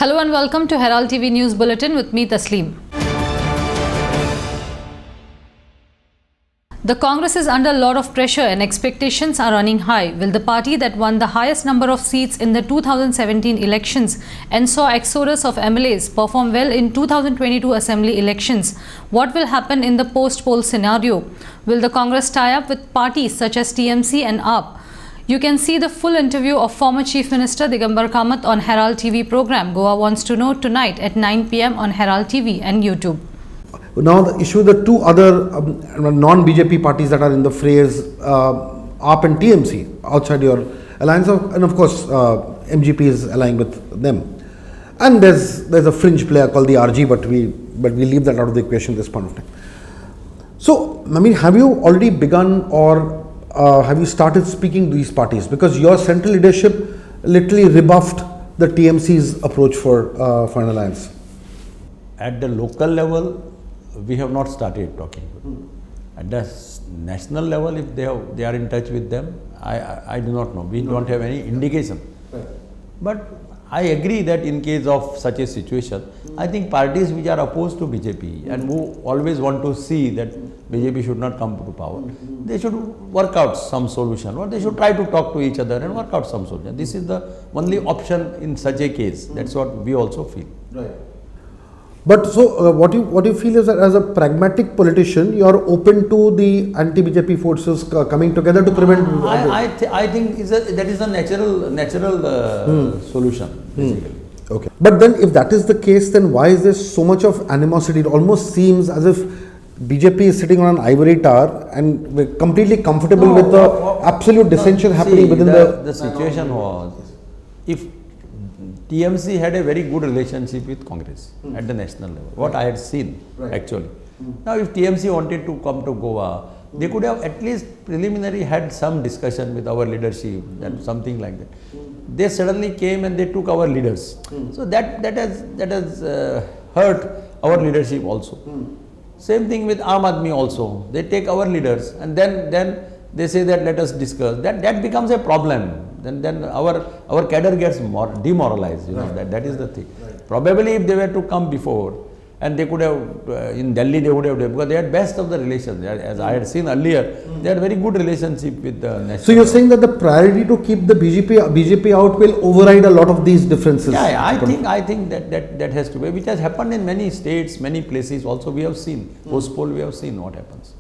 Hello and welcome to Herald TV News Bulletin with me Tasleem. The Congress is under a lot of pressure and expectations are running high. Will the party that won the highest number of seats in the 2017 elections and saw exodus of MLAs perform well in 2022 assembly elections? What will happen in the post-poll scenario? Will the Congress tie up with parties such as TMC and AAP? You can see the full interview of former Chief Minister Digambar Kamath on Herald TV program Goa Wants to Know tonight at 9 p.m. on Herald TV and YouTube. Now the issue, the two other non-BJP parties that are in the fray is AAP and TMC outside your alliance, and of course MGP is allying with them. And there's a fringe player called the RG, but we leave that out of the equation at this point of time. So, I mean, have you already begun or have you started speaking to these parties? Because your central leadership literally rebuffed the TMC's approach for an alliance. At the local level, we have not started talking. At the national level, if they are in touch with them, I do not know. We don't have any indication. Right. But I agree that in case of such a situation, I think parties which are opposed to BJP and who always want to see that BJP should not come to power, they should work out some solution, or they should try to talk to each other and work out some solution. This is the only option in such a case. That's what we also feel. Right. But so what you feel is that as a pragmatic politician, you are open to the anti-BJP forces coming together to prevent. I think that is a natural solution, basically. Okay. But then, if that is the case, then why is there so much of animosity? It almost seems as if BJP is sitting on an ivory tower and we're completely comfortable with the absolute dissension happening within the situation was, if TMC had a very good relationship with Congress at the national level, what I had seen actually. Now, if TMC wanted to come to Goa, they could have at least preliminary had some discussion with our leadership and something like that. They suddenly came and they took our leaders. So that has hurt our leadership also. Same thing with Aam Aadmi also. They take our leaders and then they say that let us discuss. That becomes a problem. Then our cadre gets more demoralized. You know, that is the thing. Right. Probably if they were to come before, and they could have in Delhi they would have, because they had best of the relations. As I had seen earlier, they had very good relationship with the national. So you're saying that the priority to keep the BJP out will override a lot of these differences. Yeah, I think that has to be, which has happened in many states, many places. Also, we have seen post poll. We have seen what happens.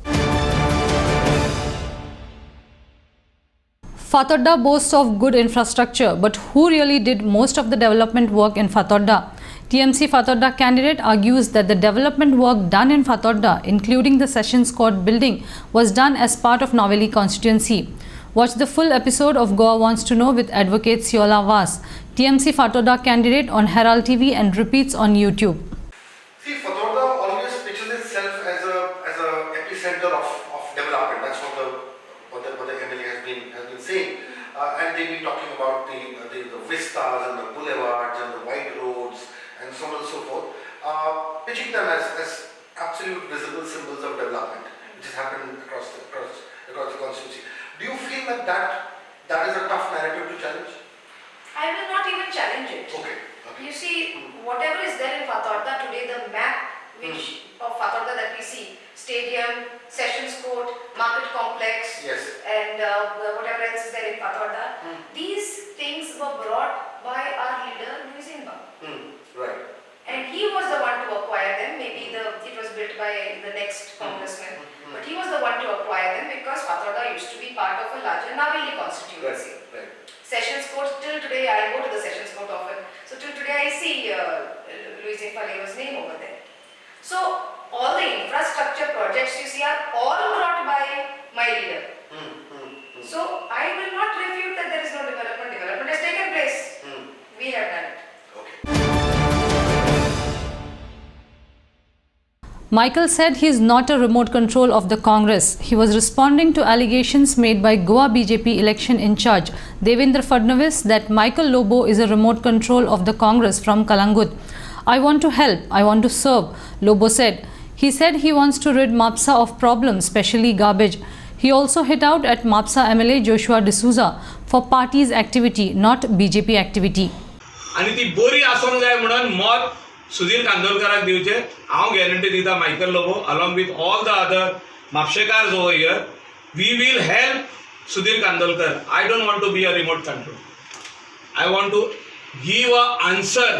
Fatodda boasts of good infrastructure, but who really did most of the development work in Fatodda? TMC Fatodda candidate argues that the development work done in Fatodda, including the Sessions Court building, was done as part of Noveli constituency. Watch the full episode of Goa Wants to Know with Advocate Siola Vas, TMC Fatodda candidate on Herald TV and repeats on YouTube. See, Fatodda always pictures itself as a epicenter of development. That's what the MLA has been saying, and they've been talking about the vistas and the boulevards and the wide roads and so on and so forth, pitching them as absolute visible symbols of development, which has happened across the constituency. Do you feel that is a tough narrative to challenge? I will not even challenge it. Okay. You see, whatever is there in Fatodda today, the map of Fatodda that we see, stadium, Sessions Court, market complex, Yes. and whatever else is there in Fatodda, these things were brought by our leader, Louis Inba. Right. And he was the one to acquire them. Maybe it was built by the next congressman, but he was the one to acquire them because Fatodda used to be part of a larger Naveli constituency. Right. Sessions Court, till today I go to the Sessions Court often, so till today I see Louis Faleva's name over there. So all the infrastructure projects you see are all brought by my leader. So I will not refute that there is no development. Development has taken place. We have done it. Michael said he is not a remote control of the Congress. He was responding to allegations made by Goa BJP election in charge, Devendra Fadnavis, that Michael Lobo is a remote control of the Congress from Kalangut. I want to help, I want to serve, Lobo said. He said he wants to rid MAPSA of problems, especially garbage. He also hit out at MAPSA MLA Joshua D'Souza for party's activity, not BJP activity. आनी ती बरी आसूंक जाय म्हणून मत सुधीर कांदोलकराक दिवचे हांव guarantee दिता Michael Lobo along with all the other म्हापशेकार्स over here we will help Sudhir Kandolkar. I don't want to be a remote control. I want to give an answer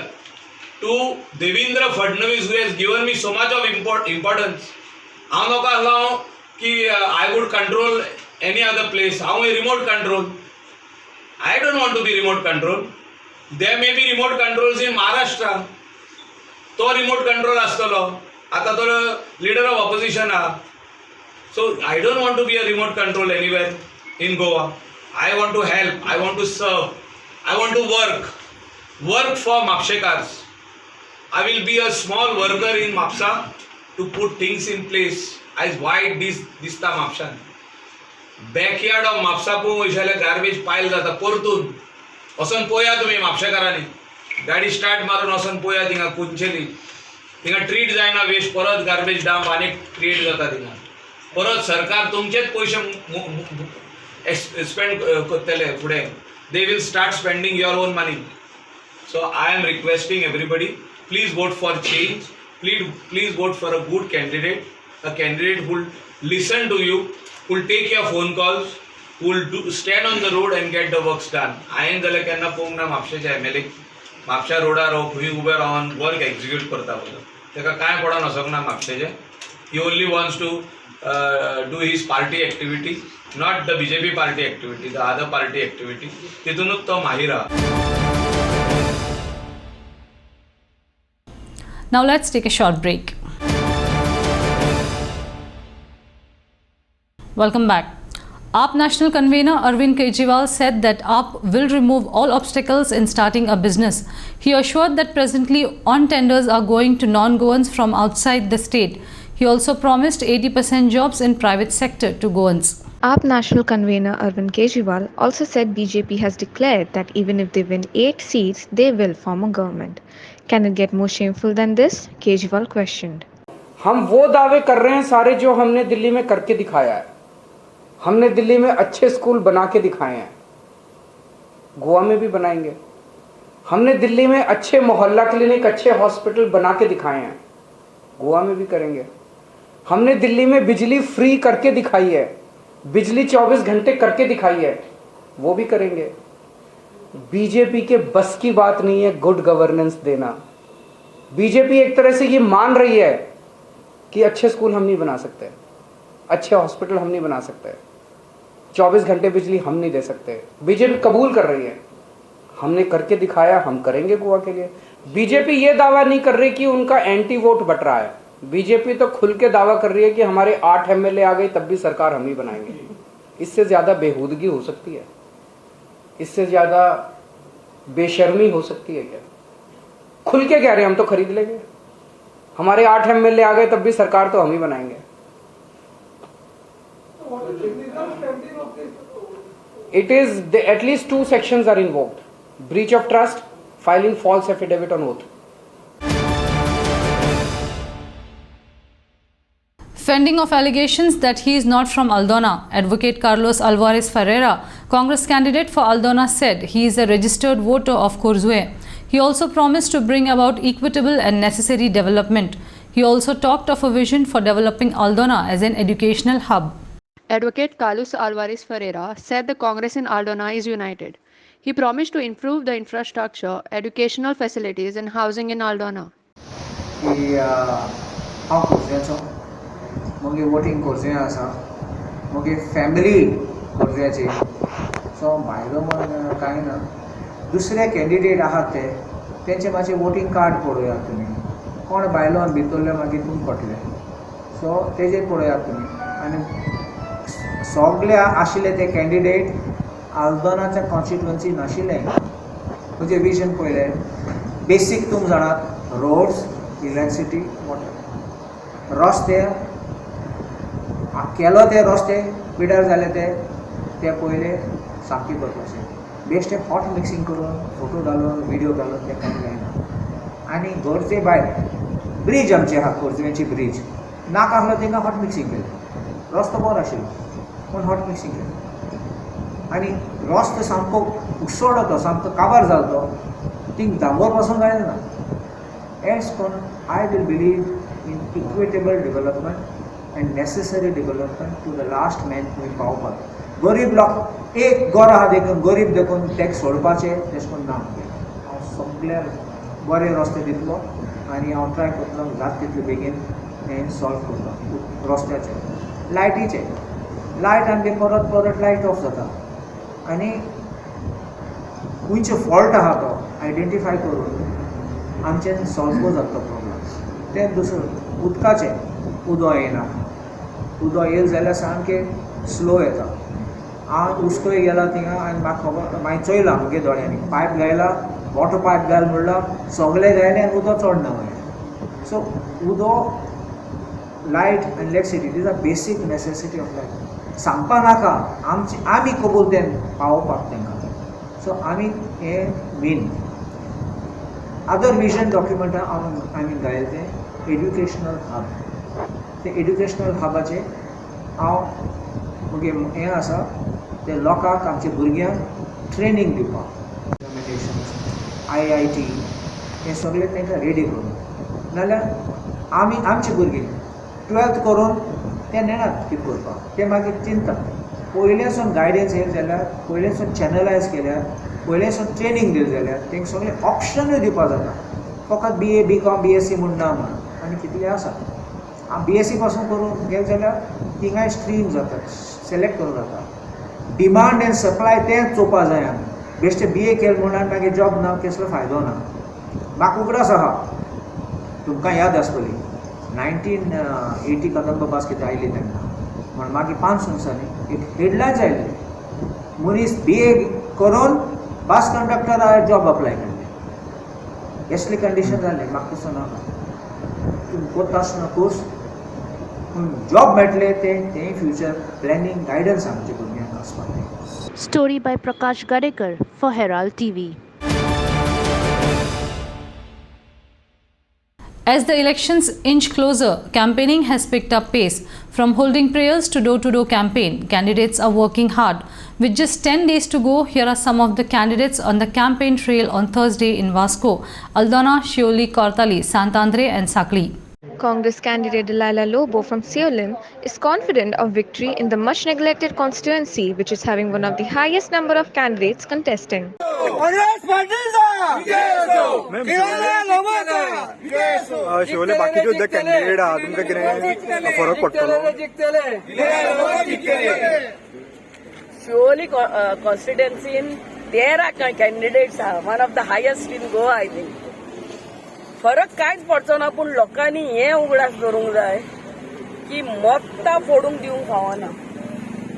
to Devendra Fadnavis who has given me so much of importance. I am not allow कि I would control any other place. I am a remote control. I don't want to be remote control. There may be remote controls in Maharashtra. तो remote control असतलो. आता तो leader of opposition हा. So I don't want to be a remote control anywhere in Goa. I want to help. I want to serve. I want to work for Mapshekars. I will be a small worker in Mapsa to put things in place as wide dista Mapshan. Backyard of Mapsa po वयशाले garbage pile जाता परतून वचून पळया तुमी म्हापशेकारांनी गाडी start मारून वचून पळया थिंगा कुंचेली थिंगा ट्रीट जायना वेस्ट परत गार्बेज डंप आनी क्रिएट जाता थिंगा परत सरकार तुमचेच पयशे स्पेंड करतले फुडें. They will start spending your own money. So I am requesting everybody, please vote for change. Please vote for a good candidate, a candidate who will listen to you, who will take your phone calls, who will stand on the road and get the works done. I am the केन्ना पोंग ना म्हापशेच्या MLA Mapusa रोडार खंय ube Ravan work execute करता पळय ताका कांय पडोन वचोंक ना म्हापशेचे. He only wants to do his party activity. Not the BJP party activity, the other party activity. तितूनच तो माहिर आहा. Now let's take a short break. Welcome back. AAP National Convener Arvind Kejriwal said that AAP will remove all obstacles in starting a business. He assured that presently on tenders are going to non-Goans from outside the state. He also promised 80% jobs in private sector to Goans. AAP National Convener Arvind Kejriwal also said BJP has declared that even if they win 8 seats, they will form a government. Can it get more shameful than this? Kejriwal questioned. हम वो दावे कर रहे हैं सारे जो हमने दिल्ली में करके दिखाया है. हमने दिल्ली में अच्छे स्कूल बना के दिखाए हैं, गोवा में भी बनाएंगे. हमने दिल्ली में अच्छे मोहल्ला क्लिनिक, अच्छे हॉस्पिटल बना के दिखाए हैं, गोवा में भी करेंगे. हमने दिल्ली में बिजली फ्री करके दिखाई है, बिजली 24 घंटे करके दिखाई है, वो भी करेंगे. बीजेपी के बस की बात नहीं है गुड गवर्नेंस देना. बीजेपी एक तरह से ये मान रही है कि अच्छे स्कूल हम नहीं बना सकते, अच्छे हॉस्पिटल हम नहीं बना सकते, 24 घंटे बिजली हम नहीं दे सकते. बीजेपी कबूल कर रही है, हमने करके दिखाया, हम करेंगे गोवा के लिए. बीजेपी ये दावा नहीं कर रही कि उनका एंटी वोट बट रहा है. बीजेपी तो खुल के दावा कर रही है कि हमारे 8 MLA आ गई तब भी सरकार हम ही बनाएंगे. इससे ज्यादा बेहूदगी हो सकती है, इससे ज्यादा बेशर्मी हो सकती है क्या? खुल के कह रहे हैं हम तो खरीद लेंगे, हमारे 8 MLA आ गए तब भी सरकार तो हम ही बनाएंगे. It is at least 2 sections are invoked: breach of trust, filing false affidavit on oath. Fending off allegations that he is not from Aldona, Advocate Carlos Alvarez Ferreira, Congress candidate for Aldona, said he is a registered voter of Kurzwe. He also promised to bring about equitable and necessary development. He also talked of a vision for developing Aldona as an educational hub. Advocate Carlos Alvarez Ferreira said the Congress in Aldona is united. He promised to improve the infrastructure, educational facilities and housing in Aldona. मगे voting करचें आसा, मगे family करचेची. सो भायलो म्हण कांय ना, दुसरे candidate आहात ते तेंचे मातशें वोटिंग कार्ड पळयात तुमी, कोण भायलो आनी भितरले मागीर तुमकां कळटलें. सो तेजेर पळयात तुमी. आनी सगळे आशिल्ले ते कॅन्डिडेट आल्दोनाच्या कॉन्स्टिट्युएन्सी नाशिल्ले. तुजें विजन पळयलें, बेसीक तुमकां जाणात रोड्स, इलेक्ट्रिसिटी, वॉटर, रस्ते केलो ते रस्ते पिड्यार जाले ते पयले सारके करपाचे. बेश्टे हॉट मिक्सिंग करून फोटो घालून व्हिडिओ घालून ते कांय जायना. आनी गरजे भायर ब्रीज आमचे आहा, खोर्जुवेची ब्रीज नाका आसलो तांकां हॉट मिक्सिंग केलें. रस्तो बरो आशिल्लो पूण हॉट मिक्सिंग केलें. आनी रस्तो सामको उसळ्ळो तो, सामको काबार जालो तो. थिंग दामोर पासून जायना एज करून I will believe in equitable development and necessary development to the last man तुमी पावपाक गरीब लोक एक घर आहा देखून गरीब देखून टॅक्स सोडपाचे तेश करून ना हांव सगळ्या बरे रस्ते दितलो आनी हांव ट्राय करतलो जाता तितले बेगीन हें सॉल्व करता रस्त्याचे लायटीचे लायट आमगे परत परत लायट ऑफ जाता आनी खंयचो फॉल्ट आहा तो आयडेंटिफाय करून आमचें सॉल्व जाता प्रॉब्लम तें दुसरें उदकाचें उदक येना उदक येयलें जाल्यार सामकें स्लो येता हांव उस्कोय गेला थिंगा आनी म्हाका खबर मागीर चोयलां म्हगे दोळ्यांनी पायप घायला वॉटर पायप घाल म्हणल्यार सगळें घायलें आनी उदक चोडना मागीर सो उदक लायट आनी इलेक्ट्रिसिटी दीज आर बेसीक नेसेसिटी ऑफ लायफ सांगपा नाका आमी कबूल तें पावोवपाक तांकां सो आमी हें मेन अदर विजन डॉक्युमेंटान आमी घायलें तें एड्युकेशनल हब ते एड्युकेशनल हबाचेर हांव म्हगे हें आसा ते लोकांक आमच्या भुरग्यांक ट्रेनींग दिवपाक IIT हें सगळें तांकां रेडी करून नाल्यार आमची भुरगीं 12th करून ते नेनात कितें करपाक ते मागीर चिंता पयलेसून गायडन्स येयलें जाल्यार पयलेसून चॅनलायज केल्यार पयलेसून ट्रेनींग दिलें जाल्यार तांकां सगळें ऑप्शनूय दिवपाक जाता फकत BA BCom BSc म्हूण ना म्हण आनी कितले आसा BSc पासून करून गेले जाल्यार थिंगाय स्ट्रीम जाता सिलेक्ट करूं जाता डिमांड एंड सप्लाय तें चोवपा जाय आमी बेश्टे BA केलें म्हणून मागीर जॉब ना कसलो फायदो ना म्हाका उगडास आहा तुमकां याद आसतली 1980 कदंबा कितें आयली तेन्ना म्हण मागीर 5 वर्सांनी एक हेडलायन्स आयली मनीस BA करून बस कंडक्टर जॉब अप्लाय केल्ले असली कंडिशन जाली म्हाका तसो नाका तुमी कोत्ता आसतना कोर्स जॉब मेळटले तें फ्युचर प्लॅनिंग गायडन्स आमच्या भुरग्यांक आसपाक जाय. Story by Prakash Gadekar for Herald TV. As the elections inch closer, campaigning has picked up pace. From holding prayers to door-to-door campaign, candidates are working hard. With just 10 days to go, here are some of the candidates on the campaign trail on Thursday in Vasco, Aldona, Shioli, Kortali, Santandre and Sakli. Congress candidate Delilah Lobo from Seolim is confident of victory in the much neglected constituency, which is having one of the highest number of candidates contesting. Siolim बाकी जो candidate आहा तुमकां कितें फरक पडटलो Surely, constituency there are candidates one of the highest in Goa, I think. फरक कांयच पडचो ना पूण लोकांनी हें उगडास धरूंक जाय की मत्तां फोडूंक दिवंक फावना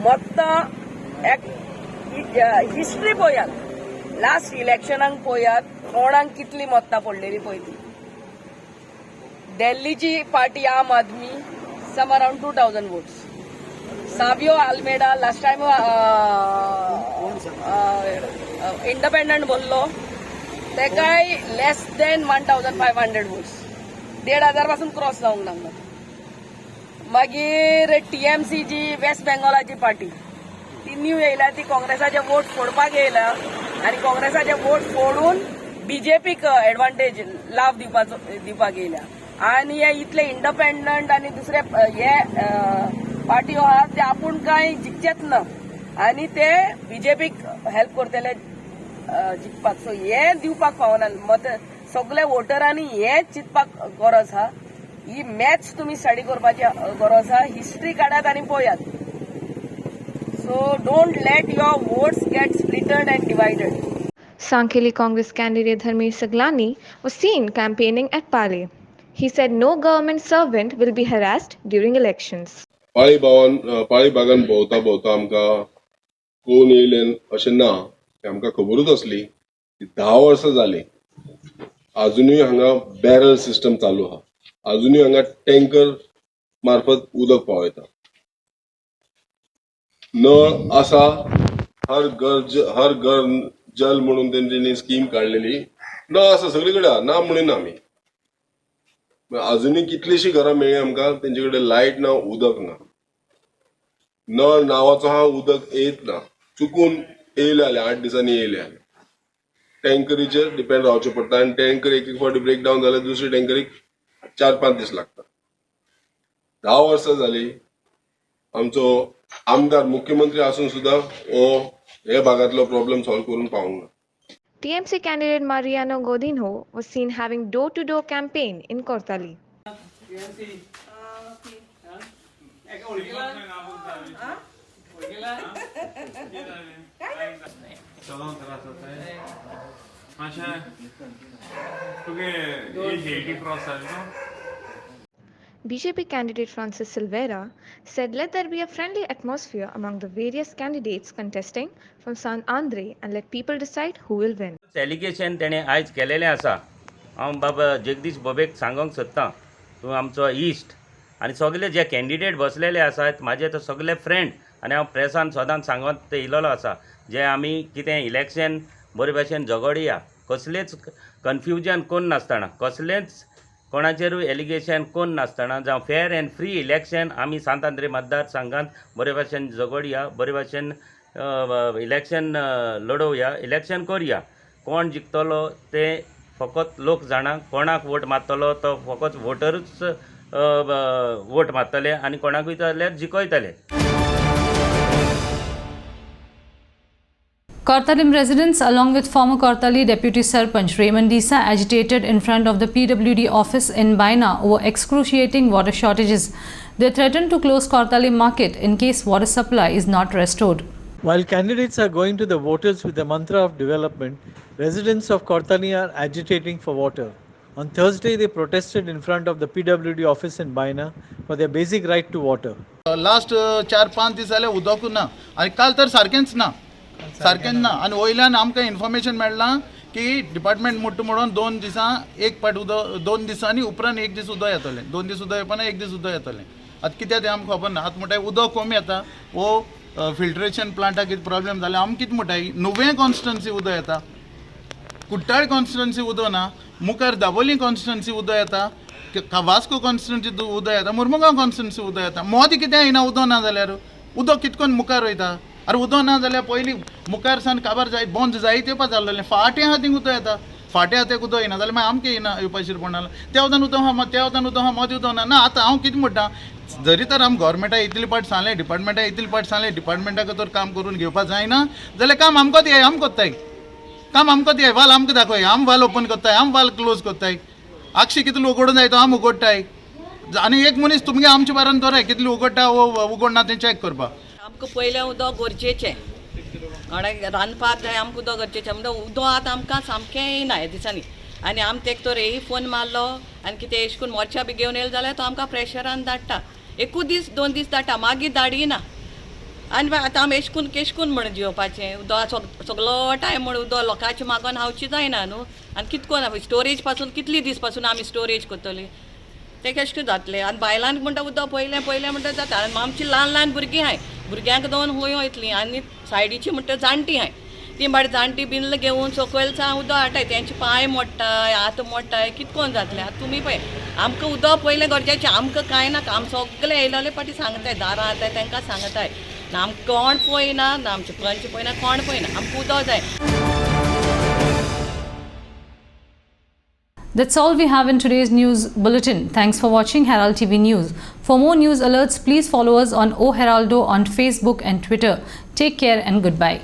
मत्तां हिस्ट्री पळयात लास्ट इलेक्शनाक पळयात कोणाक कितली मत्तां पडलेली पळय ती दिल्लीची party Aam Aadmi some around 2000 votes Savio Almeida last time independent बोल्लो तेकाय लेस देन 1500 वोट्स 1500 पासून क्रॉस जावंक ना मागीर TMC जी वेस्ट बेंगॉलाची पार्टी ती न्यू येयला ती काँग्रेसाचे वोट फोडपाक येयला आनी काँग्रेसाचे वोट फोडून BJPक एडवांटेज लाभ दिवपाक येयला आनी हे इतले इंडिपेंडंट आनी दुसरे हे पार्टी आहात ते आपूण कांय जिखचेच ना आनी ते BJPक हेल्प करतले जिखपाक सो हें दिवपाक फावना मत सगळे वोटरांनी हें चिंतपाक गरज आहा ही मॅथ्स तुमी स्टडी करपाची गरज आहा हिस्ट्री काडात आनी पळयात so don't let your votes get splitted and divided. Sankheli Congress candidate Dharmesh Saglani was seen campaigning at Pale. He said no government servant will be harassed during elections. पाळी बागान भोंवता आमकां कोण येयलें अशें ना आमकां खबरूच आसली की 10 वर्सां जाली अजुनूय हांगा बॅरल सिस्टम चालू आहा अजुनूय हांगा टँकर मार्फत उदक पावयता नळ आसा हर घर जल म्हणून तेंच्यांनी स्कीम काडलेली नळ आसा सगळे कडेन ना म्हणून आमी अजुनूय कितलीशीं घरां मेळ्ळी आमकां तेंचे कडेन लायट ना उदक ना नळ नांवाचो हा उदक येत ना चुकून येयले जाल्यार 8 दिसांनी येयले जाल्यार टँकरीचेर डिपेंड रावचें पडटा आनी टँकर एक फावटी ब्रेक डावन जाल्यार दुसरी टँकरीक 4-5 दीस लागतात. 10 वर्सां जाली आमचो आमदार मुख्यमंत्री आसून सुद्दां हे भागांतलो प्रॉब्लेम सॉल्व करून पावूंक ना. TMC candidate Mariano Godinho was seen having door-to-door campaign in Kortali. BJP candidate Francis Silveira said let there be a friendly atmosphere among the various candidates contesting from South Andre and let people decide who will win. Allegation तेणे आयज केलेलें आसा. हांव बाबा जगदीश बबेक सांगूंक सोदतां तूं आमचो इश्ट आनी सगळे जे कॅन्डिडेट बसलेले आसात म्हाजे तो सगळे फ्रेंड आनी हांव प्रेसान सदांच सांगत येयलोलो आसा जे आमी कितें इलेक्शन बरे भशेन झगडया कसलेच कन्फ्युजन कोण नासतना कसलेंच कोणाचेरूय एलिगेशन कोण नासतना जावं फेर एंड फ्री इलेक्शन आमी सांत आंद्रे मतदारसंघात बरे भशेन झगडया बरे भशेन इलेक्शन लडोवया इलेक्शन करया. कोण जिखतलो ते फकत लोक जाणा कोणाक वोट मारतलो तो फकत वोटरूच वोट मारतले आनी कोणाकूय जाल्यार जिखयतले. Kortalim residents, along with former Kortali Deputy Sarpanch Raymond Disa, agitated in front of the PWD office in Baina over excruciating water shortages. They threatened to close Kortali market in case water supply is not restored. While candidates are going to the voters with the mantra of development, residents of Kortali are agitating for water. On Thursday, they protested in front of the PWD office in Baina for their basic right to water. Last 4-5 दीस जाले उदकूच ना आनी काल तर सारकेंच ना आनी वयल्यान आमकां इन्फॉर्मेशन मेळ्ळां की डिपार्टमेंट म्हणून 2 दिसां एक पाट उदक 2 दिसांनी उपरांत 1 दीस उदक येतलें 2 दीस उदक येवपाना 1 दीस उदक येतलें. आतां कित्याक तें आमकां खबर ना. आतां म्हणटाय उदक कमी येता वो फिल्ट्रेशन प्लांटाक कितें प्रॉब्लेम जालें आमी कितें म्हणटाय नुवें कॉन्स्टिट्युन्सी उदक येता कुट्टाळ कॉन्स्टिट्युन्सी उदक ना मुखार दाबोली कॉन्स्टिट्युन्सी उदक येता वास्को कॉन्स्टिट्युन्सी उदक येता मुर्मुगांव कॉन्स्टिट्युन्सी उदक येता मोदी कित्याक येना उदक ना जाल्यार उदक कितकोन मुखार वयता. अरे उदक ना जाल्यार पयलीं मुखार सावन काबार जायत बंद जायत येवपा जाल्लें फाटीं आहा थिंग उदक येता फाटीं आहा तें उदक येना जाल्यार मागीर आमकां येना येवपा शिरपणां त्या उदक उदक आहा त्या उदक आहा मोदी उदक ना आतां हांव कितें म्हणटा जरी तर आमी गोवोरमेंटाक इतली पाट सांगलें डिपार्टमेंटाक इतली पाट सांगलें डिपार्टमेंटाक तर काम करून घेवपा जायना जाल्यार काम आमकां दियाय आमी कोत्ताय काम आमकां दियाय वाल आमकां दाखय आमी वाल ओपन कोत्ताय आमी वाल क्लोज कोत्ताय आक्षी कितलो उगडून जाय तो आमी उगडटाय आनी एक मनीस तुमगे आमचे बारान दवराय कितली उगडटा वो उगडना तें चॅक करपा. आमकां पयलें उदक गरजेचें कोणाक रांदपाक जाय आमकां उदक गरजेचें म्हणजे उदक आतां आमकां सामकें येना ह्या दिसांनी आनी आमी तेका तर हेय फोन मारलो आनी कितें अशें करून मोर्चा बी घेवन येयलो जाल्यार तो आमकां प्रेशरान धाडटा 1 दीस 2 दीस धाडटा मागीर धाडिना आनी आतां आमी अशें करून केश करून म्हण जेवपाचें उदक सगळो टायम म्हण उदक लोकांचें मागोन हावचें जायना न्हू आनी कितकोन स्टोरेज पासून कितली दीस पासून आमी स्टोरेज करतली तें कशें जातलें आनी बायलांक म्हणटा उदक पयलें म्हणटा जाता आनी आमचीं ल्हान भुरगीं आहाय भुरग्यांक दोन हूंय वयतलीं आनी सायडीची म्हणटा जाणटी आहाय ती मागीर जाणटी बिनल घेवन सकयल उदक हाडटाय तेंचे पांय मोडटाय हात मोडटाय कितकोन जातलें आतां तुमी पळय आमकां उदक पयलें गरजेचें आमकां कांय नाका आमी सगळे येयलेले पाटी सांगताय दारां येताय तांकां सांगताय ना आमकां कोण पळयना ना आमचे पंच पळयना कोण पळयना आमकां उदक जाय. That's all we have in today's news bulletin. Thanks for watching Herald TV News. For more news alerts, please follow us on O Heraldo on Facebook and Twitter. Take care and goodbye.